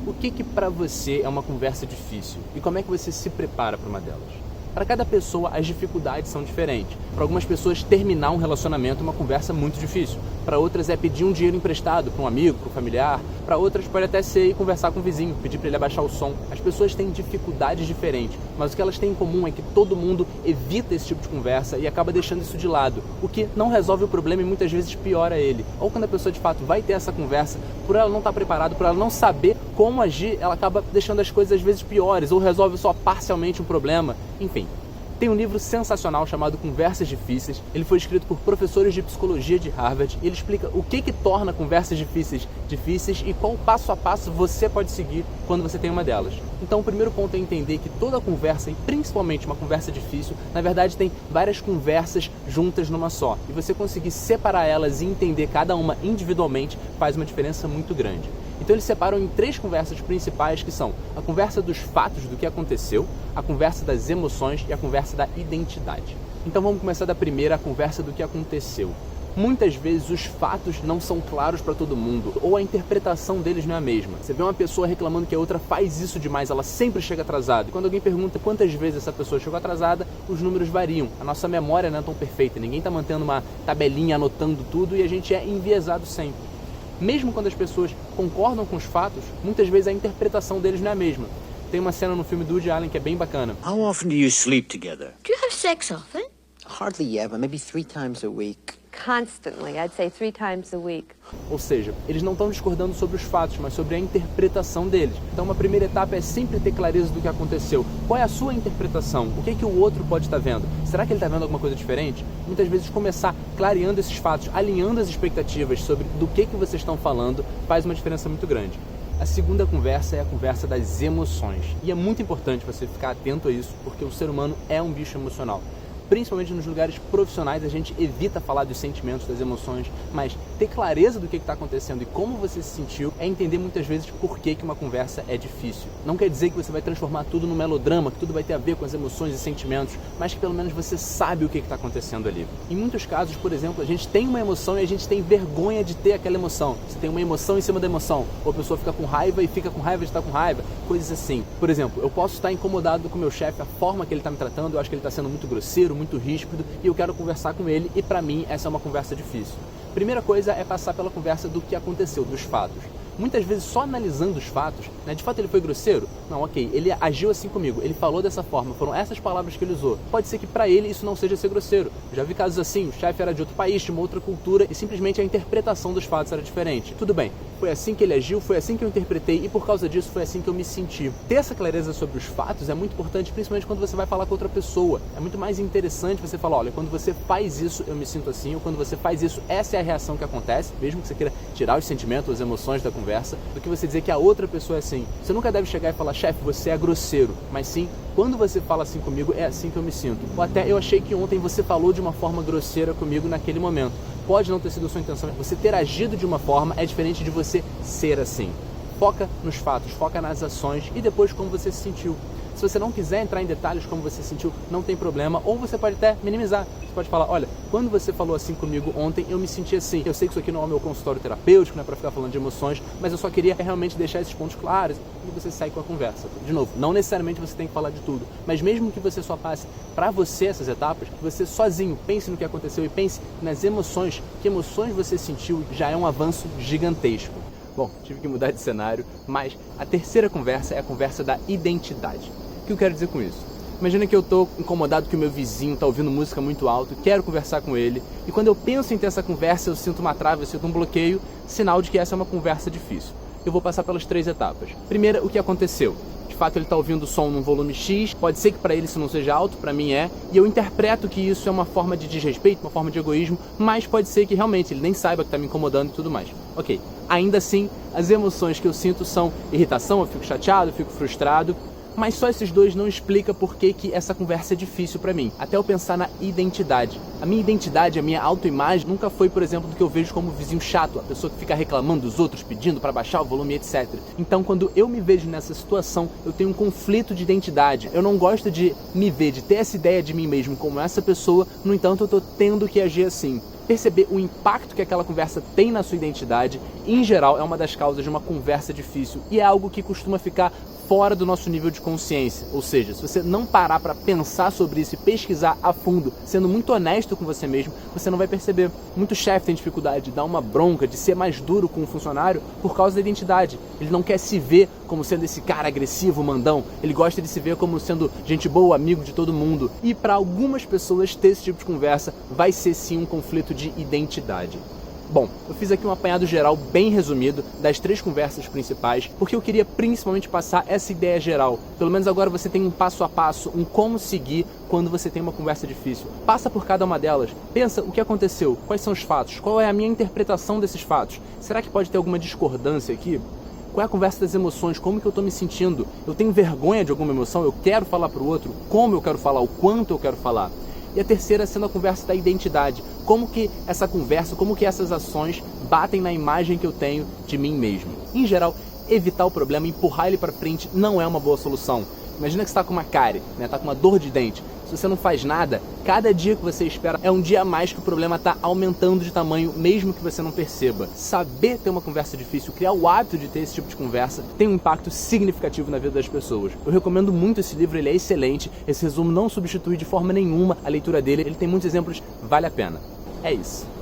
O que para você é uma conversa difícil? E como é que você se prepara para uma delas? Para cada pessoa, as dificuldades são diferentes. Para algumas pessoas, terminar um relacionamento é uma conversa muito difícil. Para outras, é pedir um dinheiro emprestado para um amigo, para um familiar. Para outras, pode até ser ir conversar com o vizinho, pedir para ele abaixar o som. As pessoas têm dificuldades diferentes, mas o que elas têm em comum é que todo mundo evita esse tipo de conversa e acaba deixando isso de lado, o que não resolve o problema e muitas vezes piora ele. Ou quando a pessoa de fato vai ter essa conversa, por ela não estar preparada, por ela não saber como agir, ela acaba deixando as coisas às vezes piores, ou resolve só parcialmente um problema. Enfim, tem um livro sensacional chamado Conversas Difíceis. Ele foi escrito por professores de psicologia de Harvard e ele explica o que torna conversas difíceis e qual passo a passo você pode seguir quando você tem uma delas. Então o primeiro ponto é entender que toda conversa, e principalmente uma conversa difícil, na verdade tem várias conversas juntas numa só. E você conseguir separar elas e entender cada uma individualmente faz uma diferença muito grande. Então eles separam em 3 conversas principais, que são a conversa dos fatos do que aconteceu, a conversa das emoções e a conversa da identidade. Então vamos começar da primeira, a conversa do que aconteceu. Muitas vezes os fatos não são claros para todo mundo, ou a interpretação deles não é a mesma. Você vê uma pessoa reclamando que a outra faz isso demais, ela sempre chega atrasada. E quando alguém pergunta quantas vezes essa pessoa chegou atrasada, os números variam. A nossa memória não é tão perfeita, ninguém está mantendo uma tabelinha anotando tudo e a gente é enviesado sempre. Mesmo quando as pessoas concordam com os fatos, muitas vezes a interpretação deles não é a mesma. Tem uma cena no filme do Woody Allen que é bem bacana. How often do you sleep together? Do you have sex often? Hardly ever, maybe 3 times a week. Constantly. I'd say 3 times a week. Ou seja, eles não estão discordando sobre os fatos, mas sobre a interpretação deles. Então uma primeira etapa é sempre ter clareza do que aconteceu. Qual é a sua interpretação? O que o outro pode estar vendo? Será que ele está vendo alguma coisa diferente? Muitas vezes começar clareando esses fatos, alinhando as expectativas sobre do que vocês estão falando, faz uma diferença muito grande. A segunda conversa é a conversa das emoções. E é muito importante você ficar atento a isso, porque o ser humano é um bicho emocional. Principalmente nos lugares profissionais, a gente evita falar dos sentimentos, das emoções, mas ter clareza do que está acontecendo e como você se sentiu é entender muitas vezes por que uma conversa é difícil. Não quer dizer que você vai transformar tudo num melodrama, que tudo vai ter a ver com as emoções e sentimentos, mas que pelo menos você sabe o que está acontecendo ali. Em muitos casos, por exemplo, a gente tem uma emoção e a gente tem vergonha de ter aquela emoção. Você tem uma emoção em cima da emoção, ou a pessoa fica com raiva e fica com raiva de estar com raiva, coisas assim. Por exemplo, eu posso estar incomodado com o meu chefe, a forma que ele está me tratando, eu acho que ele está sendo muito grosseiro, muito ríspido, e eu quero conversar com ele, e para mim essa é uma conversa difícil. Primeira coisa é passar pela conversa do que aconteceu, dos fatos. Muitas vezes só analisando os fatos, né, de fato ele foi grosseiro? Não, ok, ele agiu assim comigo, ele falou dessa forma, foram essas palavras que ele usou. Pode ser que para ele isso não seja ser grosseiro. Já vi casos assim, o chefe era de outro país, de uma outra cultura, e simplesmente a interpretação dos fatos era diferente. Tudo bem, foi assim que ele agiu, foi assim que eu interpretei, e por causa disso foi assim que eu me senti. Ter essa clareza sobre os fatos é muito importante, principalmente quando você vai falar com outra pessoa. É muito mais interessante você falar, olha, quando você faz isso eu me sinto assim, ou quando você faz isso, essa é a reação que acontece, mesmo que você queira tirar os sentimentos, as emoções da conversa, do que você dizer que a outra pessoa é assim. Você nunca deve chegar e falar, chefe, você é grosseiro, mas sim, quando você fala assim comigo, é assim que eu me sinto. Ou até, eu achei que ontem você falou de uma forma grosseira comigo naquele momento. Pode não ter sido a sua intenção, você ter agido de uma forma é diferente de você ser assim. Foca nos fatos, foca nas ações e depois como você se sentiu. Se você não quiser entrar em detalhes como você se sentiu, não tem problema, ou você pode até minimizar. Você pode falar, olha, quando você falou assim comigo ontem, eu me senti assim. Eu sei que isso aqui não é o meu consultório terapêutico, não é para ficar falando de emoções, mas eu só queria realmente deixar esses pontos claros e você sai com a conversa. De novo, não necessariamente você tem que falar de tudo, mas mesmo que você só passe para você essas etapas, que você sozinho pense no que aconteceu e pense nas emoções, que emoções você sentiu, já é um avanço gigantesco. Bom, tive que mudar de cenário, mas a terceira conversa é a conversa da identidade. O que eu quero dizer com isso? Imagina que eu estou incomodado que o meu vizinho está ouvindo música muito alto, quero conversar com ele, e quando eu penso em ter essa conversa, eu sinto uma trava, eu sinto um bloqueio, sinal de que essa é uma conversa difícil. Eu vou passar pelas 3 etapas. Primeira, o que aconteceu? De fato, ele está ouvindo o som num volume X, pode ser que para ele isso não seja alto, para mim é, e eu interpreto que isso é uma forma de desrespeito, uma forma de egoísmo, mas pode ser que realmente ele nem saiba que está me incomodando e tudo mais. Ok, ainda assim, as emoções que eu sinto são irritação, eu fico chateado, eu fico frustrado, mas só esses dois não explicam por que essa conversa é difícil para mim. Até eu pensar na identidade. A minha identidade, a minha autoimagem nunca foi, por exemplo, do que eu vejo como vizinho chato, a pessoa que fica reclamando dos outros, pedindo para baixar o volume, etc. Então, quando eu me vejo nessa situação, eu tenho um conflito de identidade. Eu não gosto de me ver, de ter essa ideia de mim mesmo como essa pessoa, no entanto, eu tô tendo que agir assim. perceber o impacto que aquela conversa tem na sua identidade, em geral, é uma das causas de uma conversa difícil e é algo que costuma ficar fora do nosso nível de consciência. Ou seja, se você não parar para pensar sobre isso e pesquisar a fundo, sendo muito honesto com você mesmo, você não vai perceber. Muito chefe tem dificuldade de dar uma bronca, de ser mais duro com um funcionário por causa da identidade. Ele não quer se ver como sendo esse cara agressivo, mandão. Ele gosta de se ver como sendo gente boa, amigo de todo mundo. E para algumas pessoas ter esse tipo de conversa vai ser sim um conflito de identidade. Bom, eu fiz aqui um apanhado geral bem resumido das 3 conversas principais, porque eu queria principalmente passar essa ideia geral. Pelo menos agora você tem um passo a passo, um como seguir quando você tem uma conversa difícil. Passa por cada uma delas, pensa o que aconteceu, quais são os fatos, qual é a minha interpretação desses fatos. Será que pode ter alguma discordância aqui? Qual é a conversa das emoções? Como que eu estou me sentindo? Eu tenho vergonha de alguma emoção? Eu quero falar para o outro? Como eu quero falar? O quanto eu quero falar? E a terceira sendo a conversa da identidade. Como que essa conversa, como que essas ações batem na imagem que eu tenho de mim mesmo. Em geral, evitar o problema, empurrar ele para frente não é uma boa solução. Imagina que você está com uma cárie, está com uma dor de dente. Se você não faz nada, cada dia que você espera é um dia a mais que o problema está aumentando de tamanho, mesmo que você não perceba. Saber ter uma conversa difícil, criar o hábito de ter esse tipo de conversa, tem um impacto significativo na vida das pessoas. Eu recomendo muito esse livro, ele é excelente. Esse resumo não substitui de forma nenhuma a leitura dele. Ele tem muitos exemplos, vale a pena. É isso.